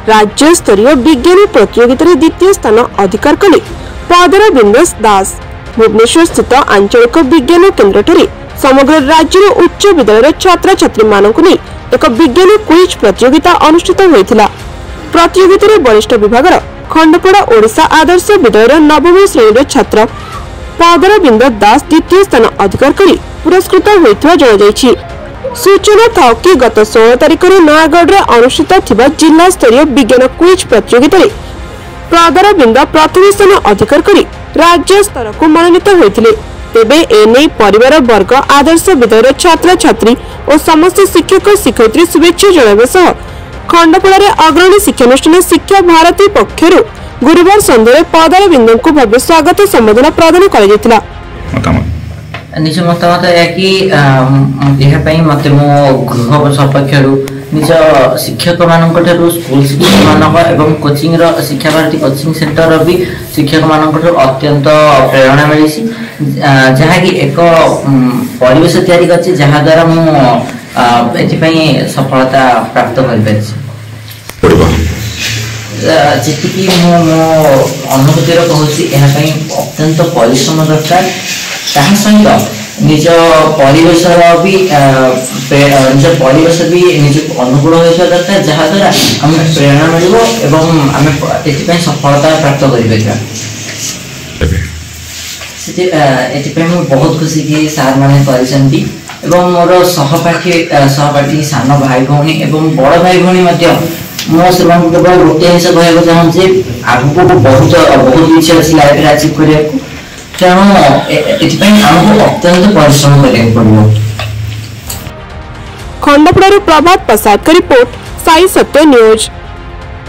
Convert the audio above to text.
राज्य स्तरीय विज्ञान प्रतियोगिता रे द्वितीय स्थान अधिकार कले पदर बिंदस दास। भुवनेश्वर स्थित आंचलिक विज्ञान केन्द्र ठारे समग्र राज्य उच्च विद्यालय छात्र छात्री मानक नहीं एक विज्ञान क्विज प्रतियोगिता अनुष्ठित होइथिला। प्रतियोगिता रे वरिष्ठ विभाग खंडपड़ा ओडिशा आदर्श विद्यालय नवम श्रेणी छात्र पदर बिंद दास द्वितीय स्थान अधिकार करी पुरस्कृत होइथिबा जणाଯାଇଛି। सूचना था कि गत 16 तारिख नयागढ़ में अनुष्ठित थिबा जिला स्तरीय विज्ञान क्विज प्रतियोगिता रे पदर बिंद प्रथम स्थान अधिकार करी राज्य स्तर को मनोनीत होइथिले। तेबे एने परिवार वर्ग आदर्श विद्यालय छात्र छात्री और समस्त शिक्षक शिक्षयित्री शुभेच्छा जणाइबा सह खंडपड़ा अग्रणी शिक्षानुष्ठान शिक्षा भारती पक्षर गुरुवार सन्ध्या पदर बिंदु को भव्य स्वागत संबोधन प्रदान कर निज मतामत है कि मत मो गृह सपक्ष निज शिक्षक मान स्कूल शिक्षक मान कोचिंग शिक्षा भारती कोचिंग सेंटर भी शिक्षक मान अत्यंत प्रेरणा मिली जहाँकि एक परिवेश तैयारी कर जहाद्वारा मुझे सफलता प्राप्त कर जी मो अनुभूतिर कहूँ अत्यंत परिश्रम दरकार सहित निज परिवेश भी निज परिवेश भी निज अनुकूल होता दरकार जहाद्वारा आम प्रेरणा मिल आम ये सफलता प्राप्त कर बहुत खुशी कि सार मैंने कर मोर सहपाठी सान भाई भौणी एवं बड़ भाई भौणी मो से केवल गोटे जिन कहना चाहूँगी आगू को बहुत बहुत किसी अच्छी लाइफ में अचिव करने तेणु आमको अत्यंत परिश्रम करने पड़ो। खंडपड़ा प्रभात प्रसाद का रिपोर्ट साई सत्य न्यूज।